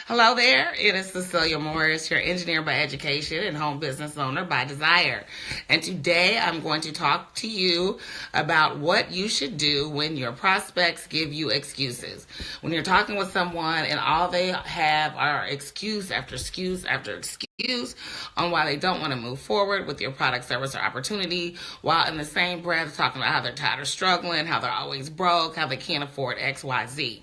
Hello there, it is Cecilia Morris, your engineer by education and home business owner by desire. And today I'm going to talk to you about what you should do when your prospects give you excuses. When you're talking with someone and all they have are excuse after excuse after excuse on why they don't want to move forward with your product, service, or opportunity, while in the same breath talking about how they're tired of struggling, how they're always broke, how they can't afford XYZ.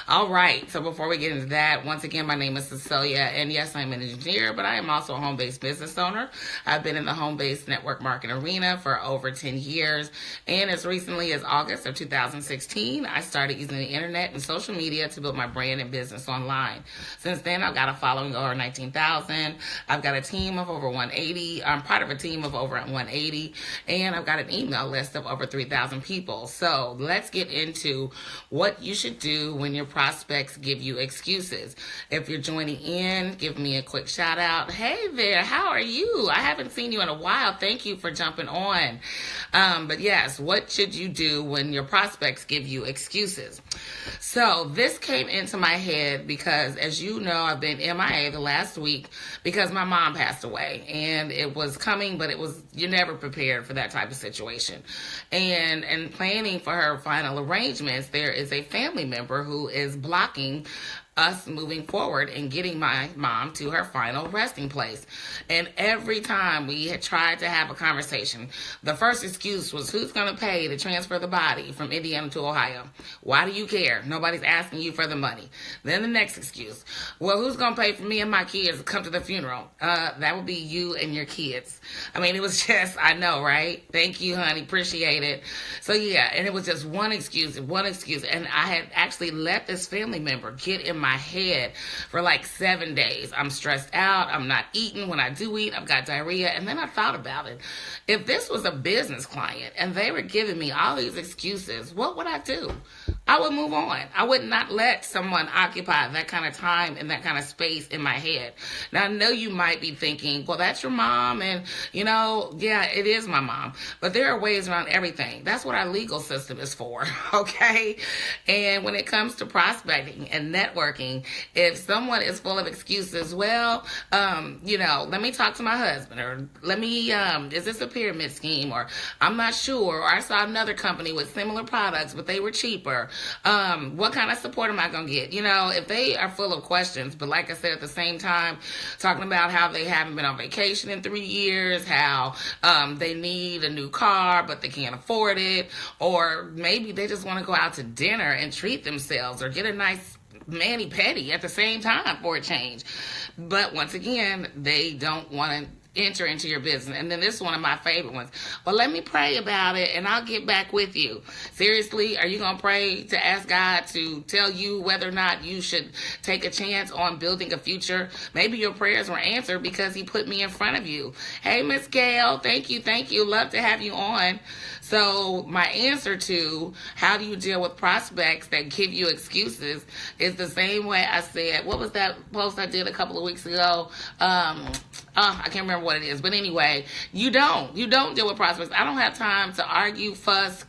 All right, so before we get into that, once again, my name is Cecilia, and yes, I'm an engineer, but I am also a home-based business owner. I've been in the home-based network marketing arena for over 10 years, and as recently as August of 2016, I started using the internet and social media to build my brand and business online. Since then, I've got a following of over 19,000. I've got a team of over 180. I'm part of a team of over 180, and I've got an email list of over 3,000 people. So let's get into what you should do when your prospects give you excuses. If you're joining in, give me a quick shout out. Hey there, how are you? I haven't seen you in a while. Thank you for jumping on. But yes, what should you do when your prospects give you excuses? So this came into my head because, as you know, I've been MIA the last week because my mom passed away, and it was coming, but you're never prepared for that type of situation. And planning for her final arrangements, there is a family member who is blocking us moving forward and getting my mom to her final resting place. And every time we had tried to have a conversation, the first excuse was, who's going to pay to transfer the body from Indiana to Ohio? Why do you care? Nobody's asking you for the money. Then the next excuse, well, who's going to pay for me and my kids to come to the funeral? That would be you and your kids. I mean, it was just, I know, right? Thank you, honey. Appreciate it. So yeah, and it was just one excuse. And I had actually let this family member get in my head for like 7 days. I'm stressed out. I'm not eating. When I do eat, I've got diarrhea. And then I thought about it. If this was a business client and they were giving me all these excuses, what would I do? I would move on. I would not let someone occupy that kind of time and that kind of space in my head. Now, I know you might be thinking, well, that's your mom. And, yeah, it is my mom. But there are ways around everything. That's what our legal system is for, okay? And when it comes to prospecting and networking, if someone is full of excuses, well, let me talk to my husband, or let me, is this a pyramid scheme? Or I'm not sure. Or I saw another company with similar products, but they were cheaper. What kind of support am I going to get? If they are full of questions, but like I said, at the same time, talking about how they haven't been on vacation in 3 years, how they need a new car, but they can't afford it, or maybe they just want to go out to dinner and treat themselves or get a nice mani-pedi at the same time for a change. But once again, they don't want to enter into your business. And then this is one of my favorite ones. Well, let me pray about it and I'll get back with you. Seriously, are you going to pray to ask God to tell you whether or not you should take a chance on building a future? Maybe your prayers were answered because he put me in front of you. Hey, Miss Gail, thank you. Love to have you on. So my answer to how do you deal with prospects that give you excuses is the same way I said, what was that post I did a couple of weeks ago? I can't remember what it is, but anyway, you don't deal with prospects. I don't have time to argue, fuss,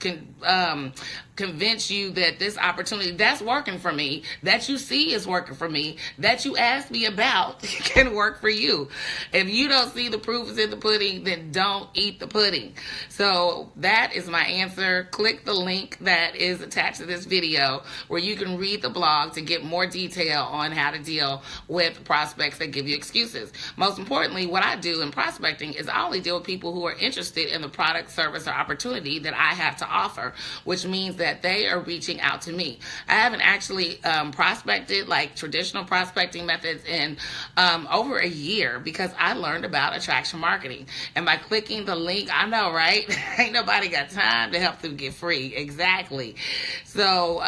convince you that this opportunity that's working for me, that you see is working for me, that you asked me about can work for you. If you don't see the proof is in the pudding, then don't eat the pudding. So that is my answer. Click the link that is attached to this video where you can read the blog to get more detail on how to deal with prospects that give you excuses. Most importantly, what I do in prospecting is I only deal with people who are interested in the product, service, or opportunity that I have to offer, which means that they are reaching out to me. I haven't actually prospected like traditional prospecting methods in over a year because I learned about attraction marketing. And by clicking the link, I know, right? Ain't nobody got time to help them get free. Exactly. So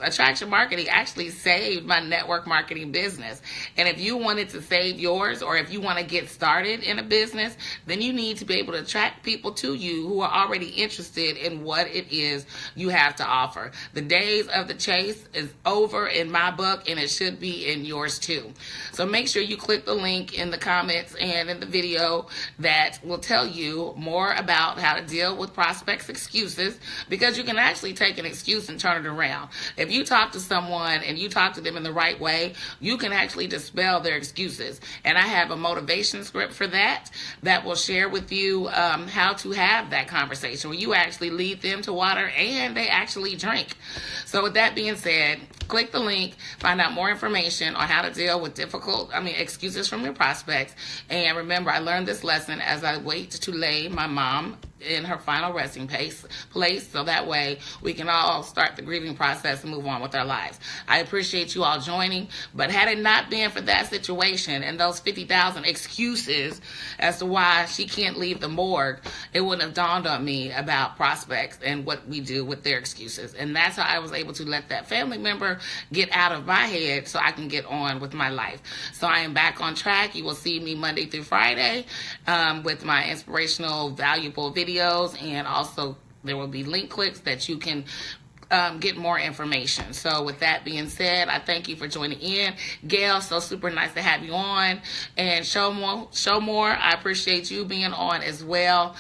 attraction marketing actually saved my network marketing business. And if you wanted to save yours, or if you want to get started in a business, then you need to be able to attract people to you who are already interested in what it is you have to to offer. The days of the chase is over in my book, and it should be in yours too. So make sure you click the link in the comments and in the video that will tell you more about how to deal with prospects' excuses, because you can actually take an excuse and turn it around. If you talk to someone and you talk to them in the right way, you can actually dispel their excuses. And I have a motivation script for that will share with you how to have that conversation where you actually lead them to water and they actually drink. So with that being said, click the link, find out more information on how to deal with excuses from your prospects. And remember, I learned this lesson as I wait to lay my mom in her final resting place, so that way we can all start the grieving process and move on with our lives. I appreciate you all joining, but had it not been for that situation and those 50,000 excuses as to why she can't leave the morgue, it wouldn't have dawned on me about prospects and what we do with their excuses. And that's how I was able to let that family member get out of my head so I can get on with my life. So I am back on track. You will see me Monday through Friday with my inspirational, valuable videos, and also there will be link clicks that you can get more information. So with that being said, I thank you for joining in. Gail, so super nice to have you on. And show more. I appreciate you being on as well.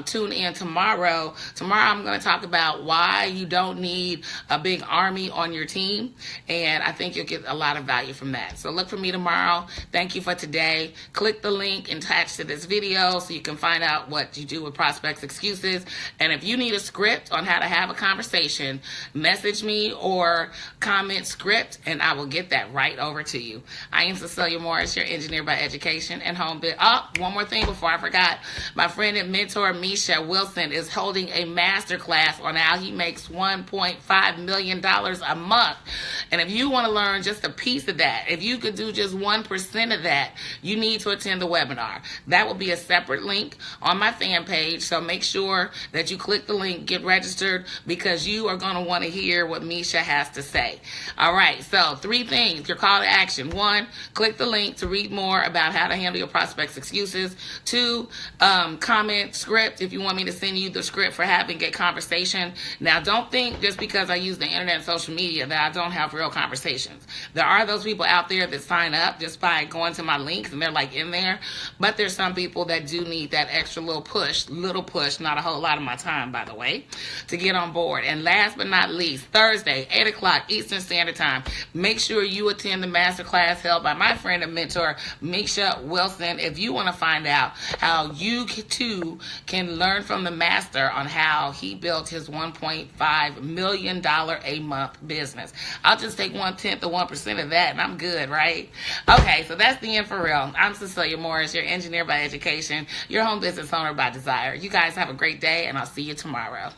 Tune in tomorrow. Tomorrow I'm going to talk about why you don't need a big army on your team. And I think you'll get a lot of value from that. So look for me tomorrow. Thank you for today. Click the link attached to this video so you can find out what you do with prospects' excuses. And if you need a script on how to have a conversation, message me or comment script, and I will get that right over to you. I am Cecilia Morris, your engineer by education and home biz. Oh, one more thing before I forgot. My friend and mentor, Misha Wilson, is holding a masterclass on how he makes $1.5 million a month. And if you want to learn just a piece of that, if you could do just 1% of that, you need to attend the webinar. That will be a separate link on my fan page. So make sure that you click the link, get registered, because you are going to want to hear what Misha has to say. All right, so 3 things, your call to action. 1, click the link to read more about how to handle your prospects' excuses. 2, comment script if you want me to send you the script for having a conversation. Now, don't think just because I use the internet and social media that I don't have real conversations. There are those people out there that sign up just by going to my links and they're like in there, but there's some people that do need that extra little push, not a whole lot of my time, by the way, to get on board. And last but not least, Thursday, 8 o'clock Eastern Standard Time. Make sure you attend the masterclass held by my friend and mentor, Misha Wilson, if you want to find out how you too can learn from the master on how he built his $1.5 million a month business. I'll just take 1/10 of 1% of that and I'm good, right? Okay, so that's the end for real. I'm Cecilia Morris, your engineer by education, your home business owner by desire. You guys have a great day, and I'll see you tomorrow.